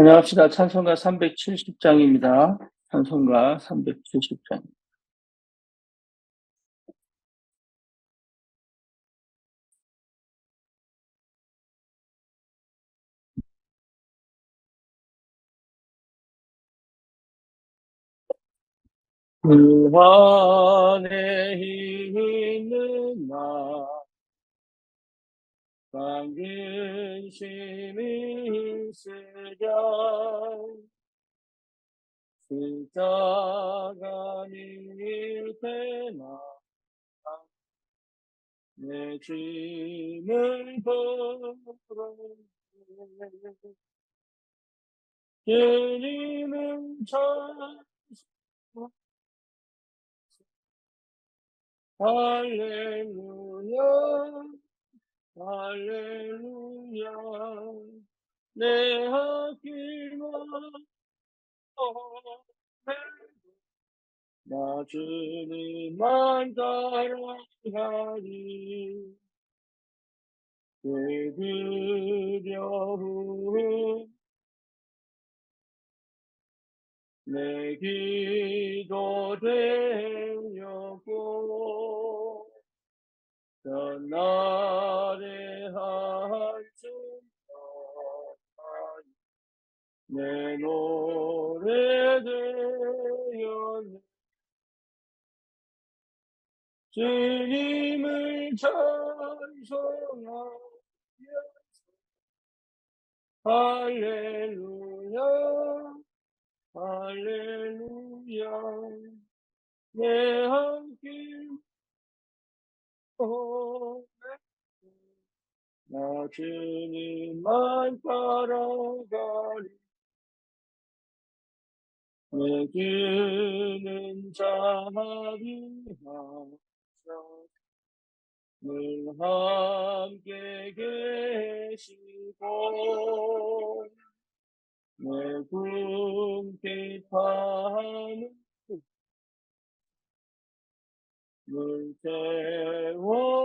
안녕합시다. 찬송가 370장입니다. 찬송가 370장. 그 안에 있는 나 근심이 있으랴 십자가 밑에나 내 짐을 걸어 주님은 참 할렐루야 할렐루야 내 앞길만 나 주님만 따라가리 내 두려움 내 기도 되었고 전날의 한숨 내 노래 되었네 주님을 찬송하며 할렐루야 할렐루야 내 함길 나 주님만 따라가리 내 귀는 자비하사 늘 함께 계시고 내 궁핍함을 늘 채워주시네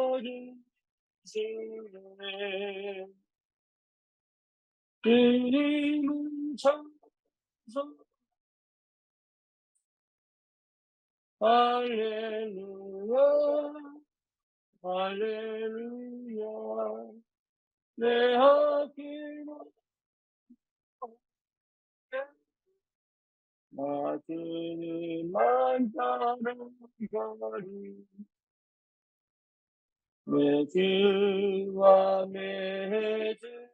주님은 찬송 할렐루야 할렐루야 내 앞길만 나 주님만 따라가리 내 주와 맺은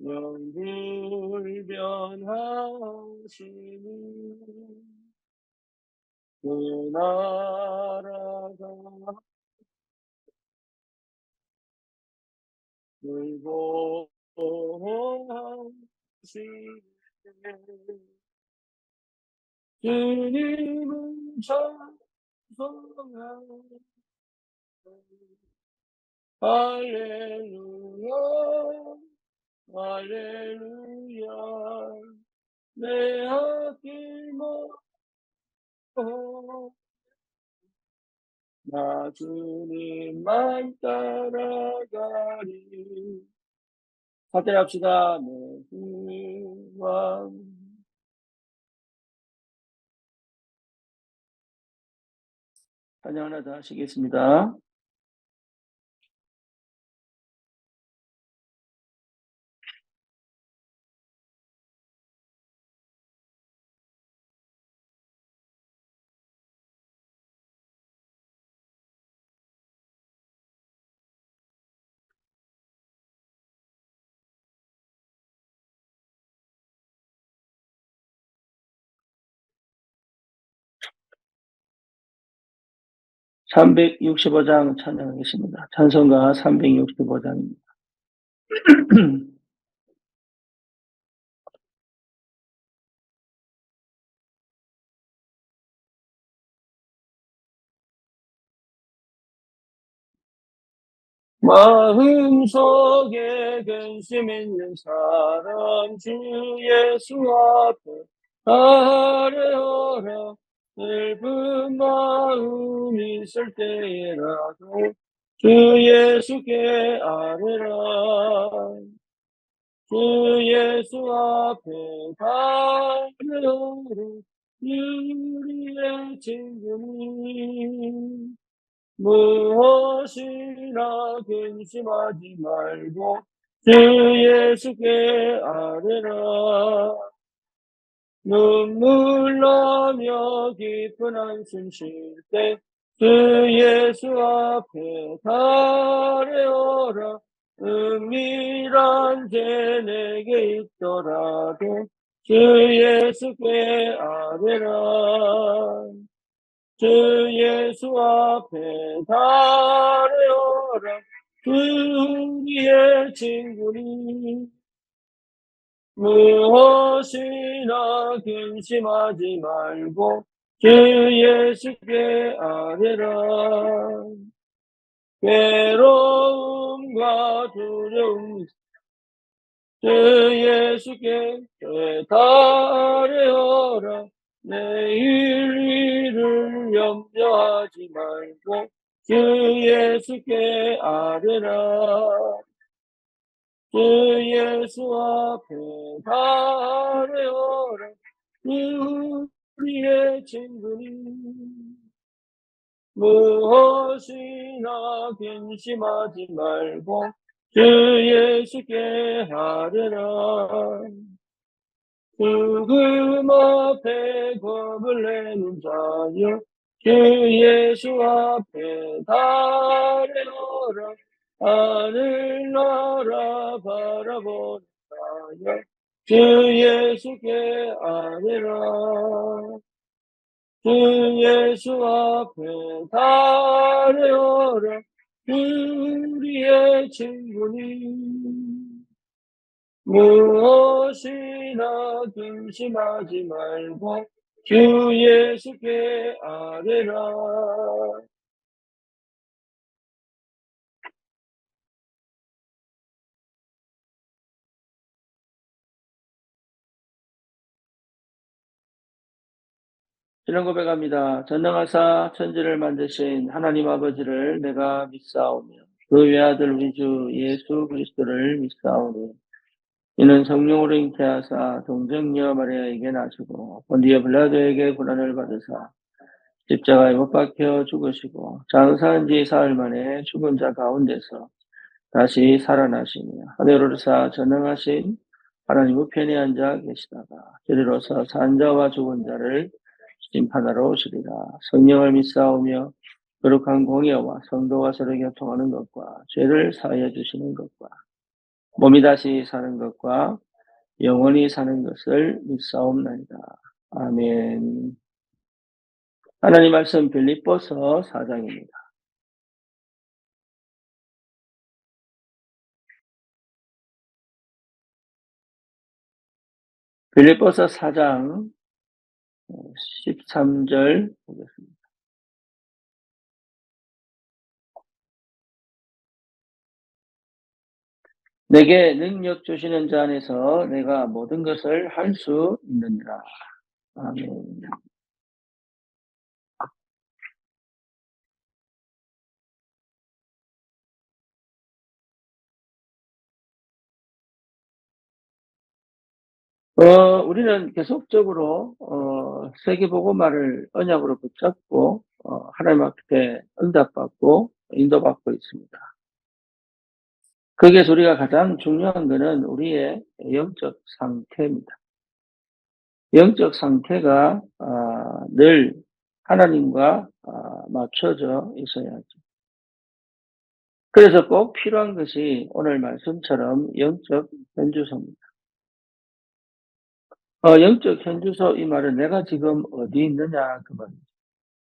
영불변하시니 그 나라가 불보하시네 주님은 찬송하네 할렐루야 할렐루야 내 앞길만 나 주님만 따라가리 사대합시다. 내 구원 찬양 하나 더 하시겠습니다. (365장) 찬양하겠습니다. 찬송가 365장입니다. 마음속에 근심 있는 사람 주 예수 앞에 아뢰어라 슬픈 마음 있을 때라도 주 예수께 아뢰라 예수 앞에 가려를 우리의 친구니 무엇이나 근심하지 말고 주 예수께 아뢰라. 눈물 나며 깊은 한숨 쉴 때 주 예수 앞에 가려라. 은밀한 죄 내게 있더라도 주 예수께 아뢰라. 주 예수 앞에 가려라. 우리의 친구니 무엇이나 근심하지 말고 주 예수께 아뢰라. 괴로움과 두려움 주 예수께 아뢰어라. 내일 일을 염려하지 말고 주 예수께 아뢰라. 주 예수 앞에 아뢰어라. 우리의 친구니 무엇이나 근심하지 말고 주 예수께 아뢰라. 죽음 앞에 겁을 내는 자여 주 예수 앞에 아뢰어라. 하늘나라 바라보는 자여 주 예수께 아뢰라. 주 예수 앞에 아뢰어라. 우리의 친구니 무엇이나 근심하지 말고 주 예수께 아뢰라. 신앙 고백합니다. 전능하사 천지를 만드신 하나님 아버지를 내가 믿사오며 그 외아들 우리 주 예수 그리스도를 믿사오니 이는 성령으로 잉태하사 동정녀 마리아에게 나시고 본디오 빌라도에게 고난을 받으사 십자가에 못 박혀 죽으시고 장사한 지 사흘 만에 죽은 자 가운데서 다시 살아나시며 하늘로 오르사 전능하신 하나님 우편에 앉아 계시다가 저리로서 산 자와 죽은 자를 심판하러 오시리라. 성령을 믿사오며 거룩한 공예와 성도가 서로 교통하는 것과 죄를 사하여 주시는 것과 몸이 다시 사는 것과 영원히 사는 것을 믿사옵나이다. 아멘. 하나님 말씀 빌립보서 4장입니다. 빌립보서 4장 13절 보겠습니다. 내게 능력 주시는 자 안에서 내가 모든 것을 할 수 있느니라. 아멘. 우리는 계속적으로 세계복음화를 언약으로 붙잡고 하나님 앞에 응답받고 인도받고 있습니다. 거기에서 우리가 가장 중요한 것은 우리의 영적 상태입니다. 영적 상태가 늘 하나님과 맞춰져 있어야죠. 그래서 꼭 필요한 것이 오늘 말씀처럼 영적 현주소입니다. 영적 현주소 이 말은 내가 지금 어디 있느냐 그 말이죠.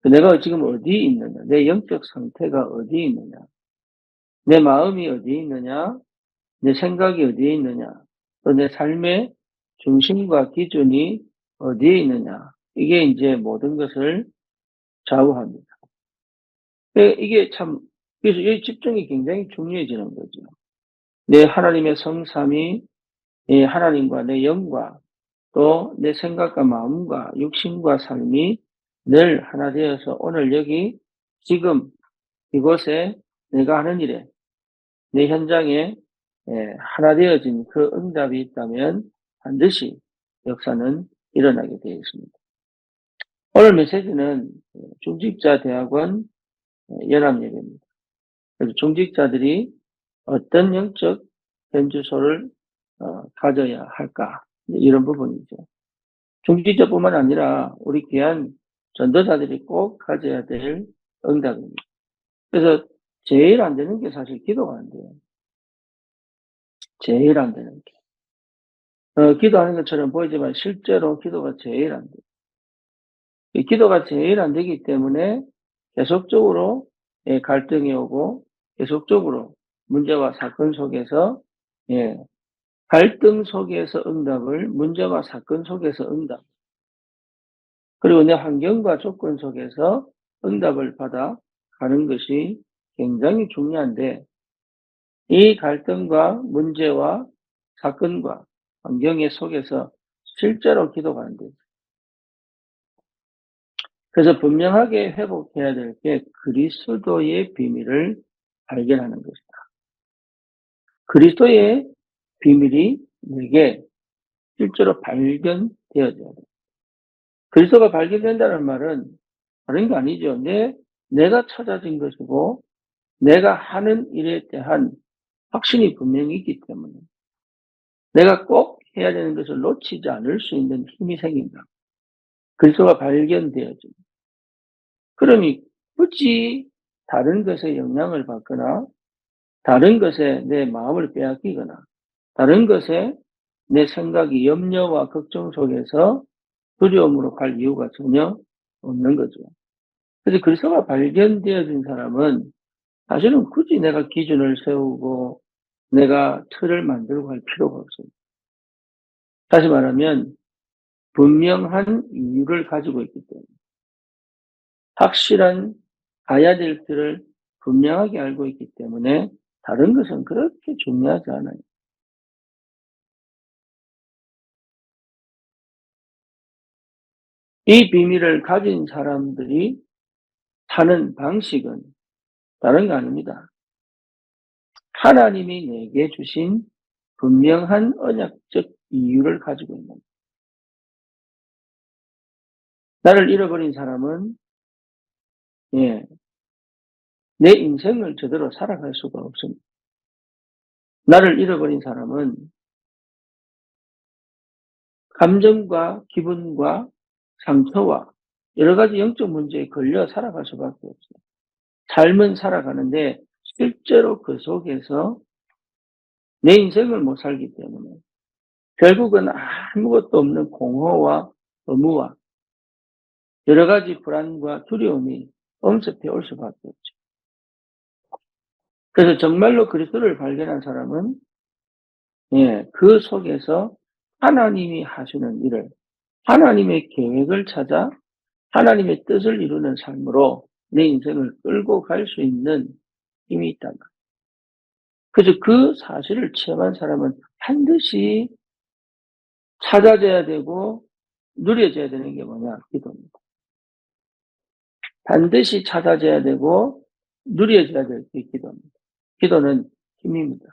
내가 지금 어디 있느냐, 내 영적 상태가 어디 있느냐, 내 마음이 어디 있느냐, 내 생각이 어디에 있느냐, 또 내 삶의 중심과 기준이 어디에 있느냐, 이게 이제 모든 것을 좌우합니다. 이게 참, 그래서 이 집중이 굉장히 중요해지는 거죠. 내 하나님의 성삼위, 하나님과 내 영과 또 내 생각과 마음과 육신과 삶이 늘 하나 되어서 오늘 여기 지금 이곳에 내가 하는 일에 내 현장에 하나 되어진 그 응답이 있다면 반드시 역사는 일어나게 되어 있습니다. 오늘 메시지는 중직자 대학원 연합예배입니다. 그래서 중직자들이 어떤 영적 현주소를 가져야 할까, 이런 부분이죠. 중직자뿐만 아니라 우리 귀한 전도자들이 꼭 가져야 될 응답입니다. 그래서 제일 안 되는 게 사실 기도가 안 돼요. 제일 안 되는 게. 기도하는 것처럼 보이지만 실제로 기도가 제일 안 돼요. 이 기도가 제일 안 되기 때문에 계속적으로 갈등이 오고, 계속적으로 문제와 사건 속에서, 갈등 속에서 응답을, 문제와 사건 속에서 응답, 그리고 내 환경과 조건 속에서 응답을 받아 가는 것이 굉장히 중요한데, 이 갈등과 문제와 사건과 환경의 속에서 실제로 기도가 안 되죠. 그래서 분명하게 회복해야 될 게 그리스도의 비밀을 발견하는 것이다. 그리스도의 비밀이 내게 실제로 발견되어져야 돼. 그리스도가 발견된다는 말은 다른 게 아니죠. 내가 찾아진 것이고, 내가 하는 일에 대한 확신이 분명히 있기 때문에 내가 꼭 해야 되는 것을 놓치지 않을 수 있는 힘이 생긴다. 그리스도가 발견되어져. 그러니 굳이 다른 것에 영향을 받거나, 다른 것에 내 마음을 빼앗기거나, 다른 것에 내 생각이 염려와 걱정 속에서 두려움으로 갈 이유가 전혀 없는 거죠. 그래서 그리스도가 발견되어진 사람은 사실은 굳이 내가 기준을 세우고 내가 틀을 만들고 할 필요가 없어요. 다시 말하면 분명한 이유를 가지고 있기 때문에, 확실한 가야 될 길을 분명하게 알고 있기 때문에 다른 것은 그렇게 중요하지 않아요. 이 비밀을 가진 사람들이 사는 방식은 다른 게 아닙니다. 하나님이 내게 주신 분명한 언약적 이유를 가지고 있는 거예요. 나를 잃어버린 사람은 내 인생을 제대로 살아갈 수가 없습니다. 나를 잃어버린 사람은 감정과 기분과 상처와 여러 가지 영적 문제에 걸려 살아갈 수밖에 없어요. 삶은 살아가는데 실제로 그 속에서 내 인생을 못 살기 때문에 결국은 아무것도 없는 공허와 의무와 여러 가지 불안과 두려움이 엄습해 올 수밖에 없죠. 그래서 정말로 그리스도를 발견한 사람은 그 속에서 하나님이 하시는 일을, 하나님의 계획을 찾아 하나님의 뜻을 이루는 삶으로 내 인생을 끌고 갈 수 있는 힘이 있다. 그래서 그 사실을 체험한 사람은 반드시 찾아져야 되고 누려져야 되는 게 뭐냐? 기도입니다. 반드시 찾아져야 되고 누려져야 될 게 기도입니다. 기도는 힘입니다.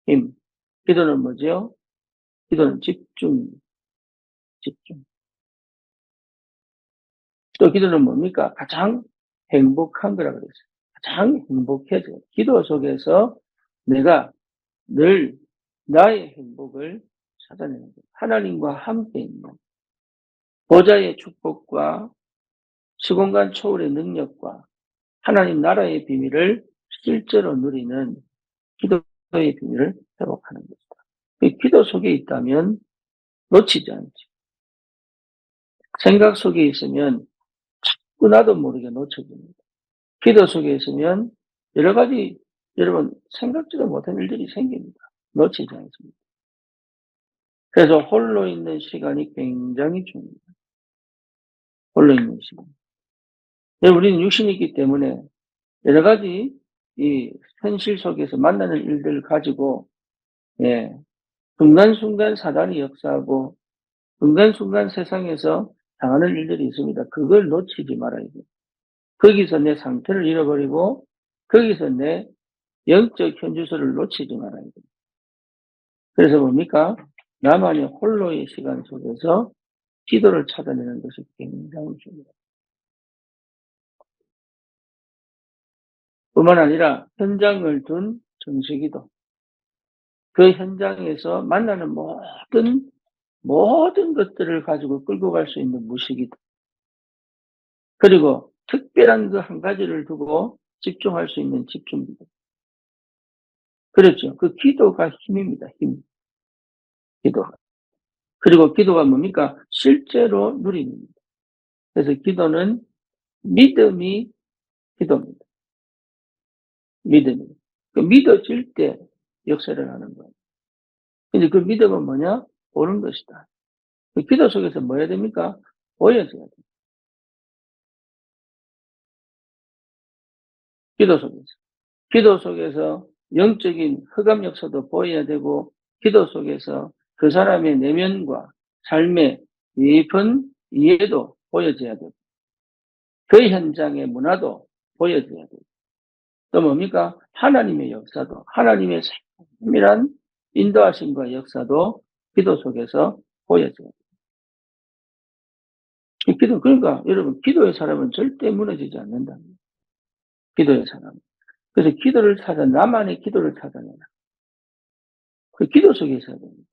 힘. 기도는 뭐죠? 기도는 집중입니다. 집중. 또 기도는 뭡니까? 가장 행복한 거라 그랬어요. 가장 행복해져요. 기도 속에서 내가 늘 나의 행복을 찾아내는 거예요. 하나님과 함께 있는 보좌의 축복과 시공간 초월의 능력과 하나님 나라의 비밀을 실제로 누리는 기도의 비밀을 회복하는 것이다. 기도 속에 있다면 놓치지 않지. 생각 속에 있으면 자꾸 나도 모르게 놓쳐집니다. 기도 속에 있으면 여러 가지 여러분 생각지도 못한 일들이 생깁니다. 놓치지 않습니다. 그래서 홀로 있는 시간이 굉장히 중요합니다. 홀로 있는 시간. 우리는 육신이 있기 때문에 여러 가지 이 현실 속에서 만나는 일들을 가지고 순간순간 사단이 역사하고 순간순간 세상에서 당하는 일들이 있습니다. 그걸 놓치지 말아야 돼요. 거기서 내 상태를 잃어버리고 거기서 내 영적 현주소를 놓치지 말아야 돼요. 그래서 뭡니까? 나만의 홀로의 시간 속에서 기도를 찾아내는 것이 굉장히 중요해요. 뿐만 아니라 현장을 둔 정식기도. 그 현장에서 만나는 모든 것들을 가지고 끌고 갈 수 있는 무식이다. 그리고 특별한 그 한 가지를 두고 집중할 수 있는 집중기도. 그렇죠. 그 기도가 힘입니다. 힘. 기도가. 그리고 기도가 뭡니까? 실제로 누립니다. 그래서 기도는 믿음이 기도입니다. 믿음이. 그 믿어질 때 역사를 하는 거예요. 근데 그 믿음은 뭐냐? 보는 것이다. 그 기도 속에서 뭐 해야 됩니까? 보여줘야 돼요. 기도 속에서. 기도 속에서 영적인 흑암 역사도 보여야 되고, 기도 속에서 그 사람의 내면과 삶의 깊은 이해도 보여져야 되고, 그 현장의 문화도 보여줘야 되고, 또 뭡니까? 하나님의 역사도, 하나님의 세밀한 인도하심과 역사도 기도 속에서 보여줘야 돼요. 그러니까 여러분, 기도의 사람은 절대 무너지지 않는다. 기도의 사람. 그래서 기도를 나만의 기도를 찾아내라. 그 기도 속에 있어야 됩니다.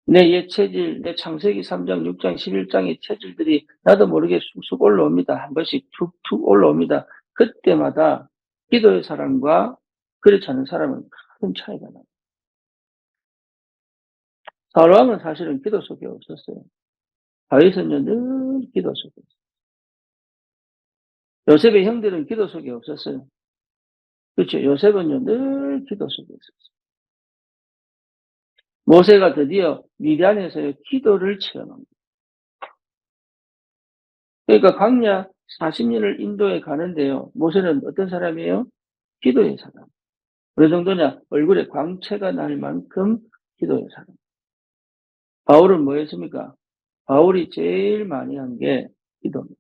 내 옛 체질, 내 창세기 3장, 6장, 11장의 체질들이 나도 모르게 쑥쑥 올라옵니다. 한 번씩 툭툭 올라옵니다. 그때마다 기도의 사람과 그렇지 않은 사람은 큰 차이가 나요. 사울왕은 사실은 기도 속에 없었어요. 다윗은요, 늘 기도 속에 있어요. 요셉의 형들은 기도 속에 없었어요. 그렇죠. 요셉은요, 늘 기도 속에 있었어요. 모세가 드디어 미디안에서의 기도를 체험합니다. 그러니까 광야 40년을 인도에 가는데요. 모세는 어떤 사람이에요? 기도의 사람. 어느 정도냐? 얼굴에 광채가 날 만큼 기도의 사람. 바울은 뭐 했습니까? 바울이 제일 많이 한 게 기도입니다.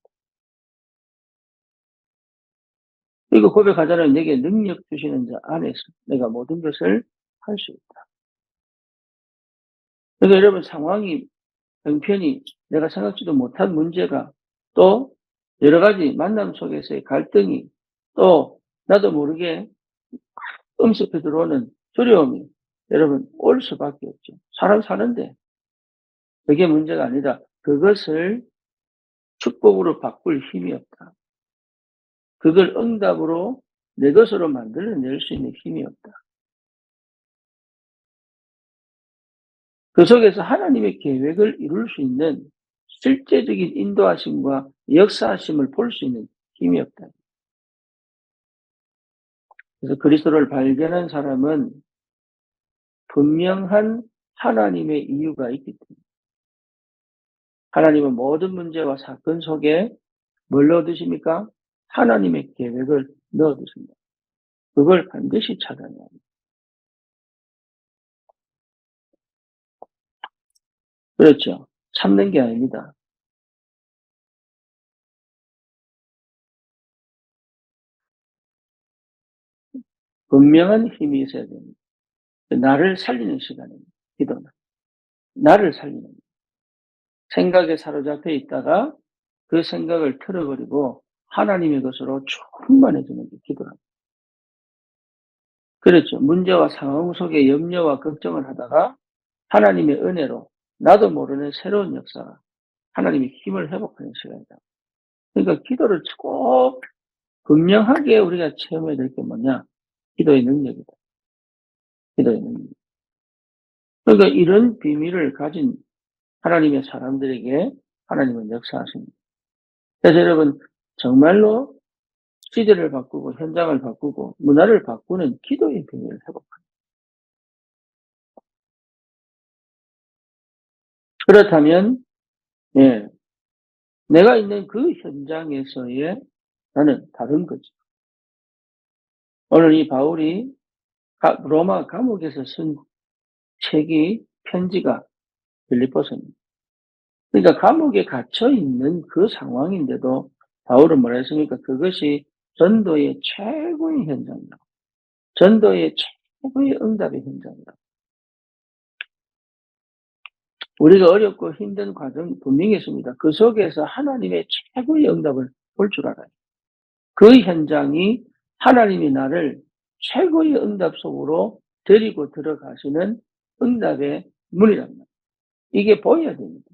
그리고 고백하자면 내게 능력 주시는 자 안에서 내가 모든 것을 할 수 있다. 그러니까 여러분 상황이 형편이 내가 생각지도 못한 문제가 또 여러 가지 만남 속에서의 갈등이 또 나도 모르게 음습해 들어오는 두려움이 여러분 올 수밖에 없죠. 사람 사는데 그게 문제가 아니다. 그것을 축복으로 바꿀 힘이 없다. 그걸 응답으로 내 것으로 만들어낼 수 있는 힘이 없다. 그 속에서 하나님의 계획을 이룰 수 있는 실제적인 인도하심과 역사하심을 볼 수 있는 힘이 없다. 그래서 그리스도를 발견한 사람은 분명한 하나님의 이유가 있기 때문에 하나님은 모든 문제와 사건 속에 뭘 넣어두십니까? 하나님의 계획을 넣어두십니다. 그걸 반드시 찾아내야 합니다. 그렇죠. 참는 게 아닙니다. 분명한 힘이 있어야 됩니다. 나를 살리는 시간입니다. 기도는. 나를 살리는. 생각에 사로잡혀 있다가 그 생각을 틀어버리고 하나님의 것으로 충만해지는 게 기도랍니다. 그렇죠. 문제와 상황 속에 염려와 걱정을 하다가 하나님의 은혜로 나도 모르는 새로운 역사가 하나님의 힘을 회복하는 시간이다. 그러니까 기도를 꼭 분명하게 우리가 체험해야 될 게 뭐냐? 기도의 능력이다. 기도의 능력. 그러니까 이런 비밀을 가진 하나님의 사람들에게 하나님은 역사하십니다. 그래서 여러분 정말로 시대를 바꾸고 현장을 바꾸고 문화를 바꾸는 기도의 비밀을 회복합니다. 그렇다면 내가 있는 그 현장에서의 나는 다른 거죠. 오늘 이 바울이 로마 감옥에서 쓴 책이 편지가 빌립보서입니다. 그러니까 감옥에 갇혀 있는 그 상황인데도 바울은 뭐라 했습니까? 그것이 전도의 최고의 현장이다. 전도의 최고의 응답의 현장이다. 우리가 어렵고 힘든 과정이 분명히 있습니다. 그 속에서 하나님의 최고의 응답을 볼 줄 알아요. 그 현장이 하나님이 나를 최고의 응답 속으로 데리고 들어가시는 응답의 문이랍니다. 이게 보여야 됩니다.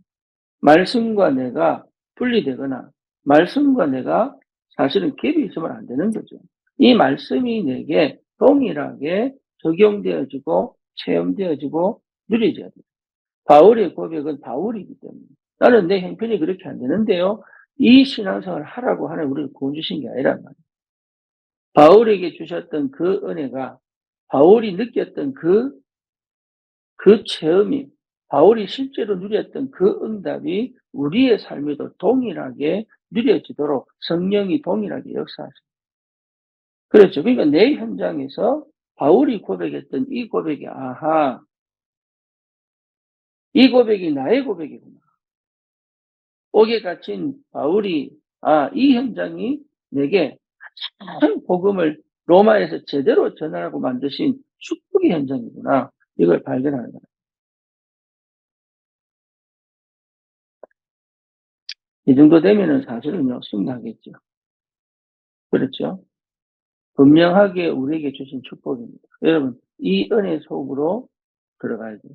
말씀과 내가 분리되거나 말씀과 내가 사실은 갭이 있으면 안 되는 거죠. 이 말씀이 내게 동일하게 적용되어지고 체험되어지고 누려져야 돼요. 바울의 고백은 바울이기 때문에 나는 내 형편이 그렇게 안 되는데요. 이 신앙생활을 하라고 하나님 우리를 구원 주신 게 아니란 말이에요. 바울에게 주셨던 그 은혜가 바울이 느꼈던 그 체험이 바울이 실제로 누렸던 그 응답이 우리의 삶에도 동일하게 누려지도록 성령이 동일하게 역사하십니다. 그렇죠. 그러니까 내 현장에서 바울이 고백했던 이 고백이 아하, 이 고백이 나의 고백이구나. 옥에 갇힌 바울이 이 현장이 내게 참 복음을 로마에서 제대로 전하라고 만드신 축복의 현장이구나. 이걸 발견하는 거예요. 이 정도 되면은 사실은요, 승리하겠죠. 그렇죠? 분명하게 우리에게 주신 축복입니다. 여러분, 이 은혜 속으로 들어가야 돼요.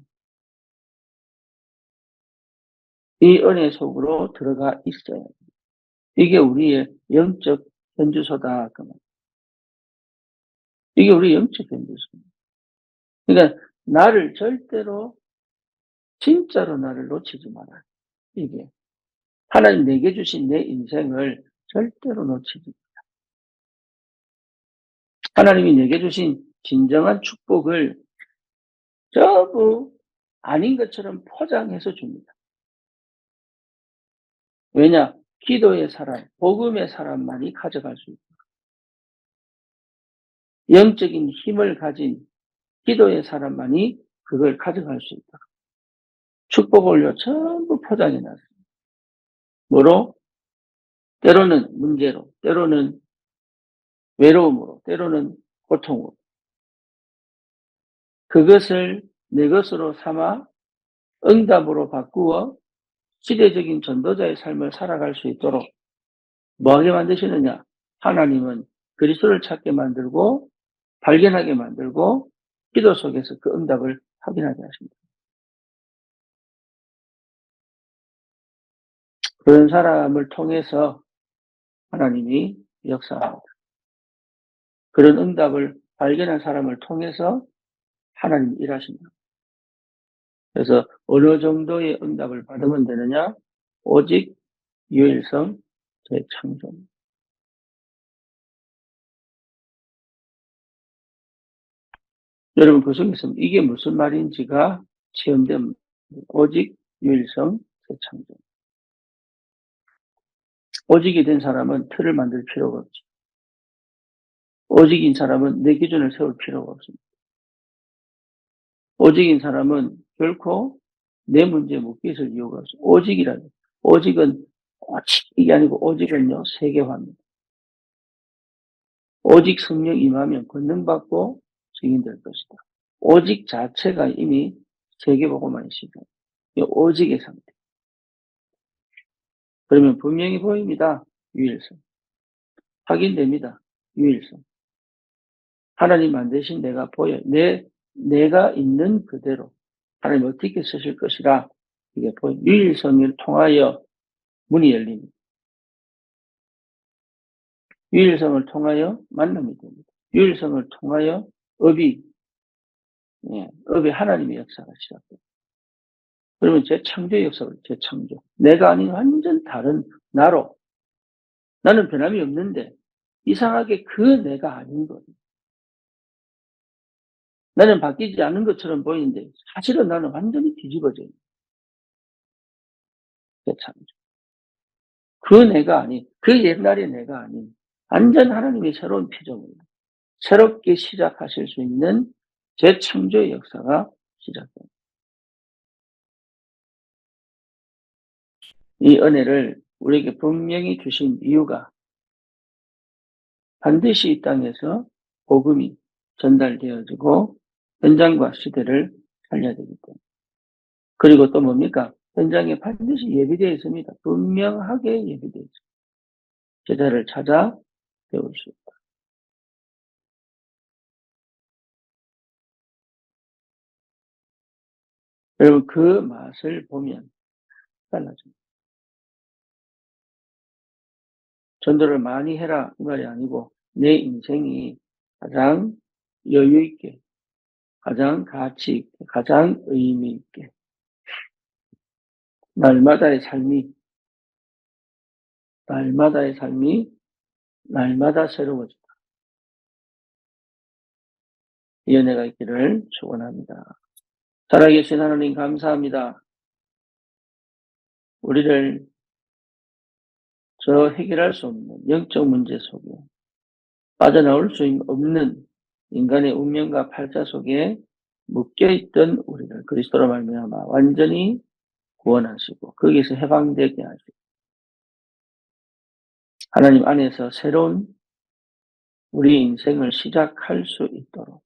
이 은혜 속으로 들어가 있어야 돼요. 이게 우리의 영적 현주소다. 이게 우리 영적 현주소입니다. 그러니까 나를 절대로 진짜로 나를 놓치지 말아요. 이게 하나님 내게 주신 내 인생을 절대로 놓치지 말아요. 하나님이 내게 주신 진정한 축복을 전부 아닌 것처럼 포장해서 줍니다. 왜냐? 기도의 사람, 복음의 사람만이 가져갈 수 있다. 영적인 힘을 가진 기도의 사람만이 그걸 가져갈 수 있다. 축복을요, 전부 포장해 놨어요. 뭐로? 때로는 문제로, 때로는 외로움으로, 때로는 고통으로. 그것을 내 것으로 삼아 응답으로 바꾸어 시대적인 전도자의 삶을 살아갈 수 있도록 뭐하게 만드시느냐? 하나님은 그리스도를 찾게 만들고 발견하게 만들고 기도 속에서 그 응답을 확인하게 하십니다. 그런 사람을 통해서 하나님이 역사합니다. 그런 응답을 발견한 사람을 통해서 하나님이 일하십니다. 그래서 어느 정도의 응답을 받으면 되느냐? 오직 유일성 재창조입니다. 여러분 그 속에서 이게 무슨 말인지가 체험된 오직 유일성 재창조. 오직이 된 사람은 틀을 만들 필요가 없죠. 오직인 사람은 내 기준을 세울 필요가 없습니다. 오직인 사람은 결코 내 문제에 묶여 있을 이유가 없어요. 오직이라는 오직은 이게 아니고 오직은요 세계화입니다. 오직 성령 임하면 권능받고 증인될 것이다. 오직 자체가 이미 세계복음만이시죠. 이 오직의 상태. 그러면 분명히 보입니다. 유일성. 확인됩니다. 유일성. 하나님 만드신 내가 보여요. 내가 있는 그대로 하나님 어떻게 쓰실 것이라 이게 보여요. 유일성을 통하여 문이 열립니다. 유일성을 통하여 만남이 됩니다. 유일성을 통하여 업이 하나님의 역사가 시작됩니다. 그러면 재창조의 역사를 재창조. 내가 아닌 완전 다른 나로 나는 변함이 없는데 이상하게 그 내가 아닌 거예요. 나는 바뀌지 않은 것처럼 보이는데 사실은 나는 완전히 뒤집어져요. 재창조. 그 내가 아닌 그 옛날의 내가 아닌 완전 하나님의 새로운 피조물입니다. 새롭게 시작하실 수 있는 재창조의 역사가 시작됩니다. 이 은혜를 우리에게 분명히 주신 이유가 반드시 이 땅에서 복음이 전달되어지고 현장과 시대를 살려야 되기 때문에. 그리고 또 뭡니까? 현장에 반드시 예비되어 있습니다. 분명하게 예비되어 있습니다. 제자를 찾아 배울 수 있다. 여러분, 그 맛을 보면 달라집니다. 전도를 많이 해라 이 말이 아니고 내 인생이 가장 여유 있게, 가장 가치 있게, 가장 의미 있게 날마다의 삶이 날마다 새로워진다. 이 은혜가 있기를 축원합니다. 살아계신 하나님 감사합니다. 우리를 저 해결할 수 없는 영적 문제 속에 빠져나올 수 없는 인간의 운명과 팔자 속에 묶여있던 우리를 그리스도로 말미암아 완전히 구원하시고 거기서 해방되게 하시고 하나님 안에서 새로운 우리 인생을 시작할 수 있도록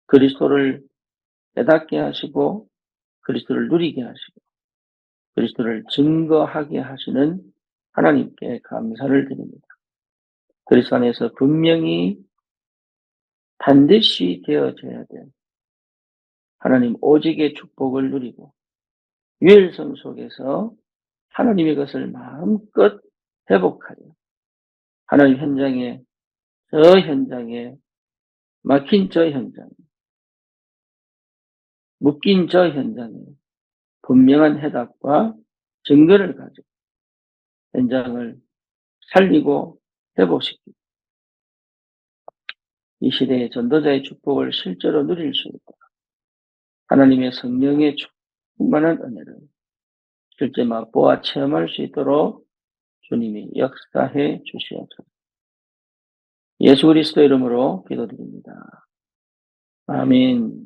그리스도를 깨닫게 하시고 그리스도를 누리게 하시고 그리스도를 증거하게 하시는 하나님께 감사를 드립니다. 그리스도 안에서 분명히 반드시 되어져야 될 하나님 오직의 축복을 누리고 유일성 속에서 하나님의 것을 마음껏 회복하여 하나님 현장에 막힌 저 현장에 묶인 저 현장에 분명한 해답과 증거를 가지고 현장을 살리고 회복시키고 이 시대의 전도자의 축복을 실제로 누릴 수 있도록 하나님의 성령의 충만한 은혜를 실제 맛보아 체험할 수 있도록 주님이 역사해 주시옵소서. 예수 그리스도 이름으로 기도드립니다. 아멘.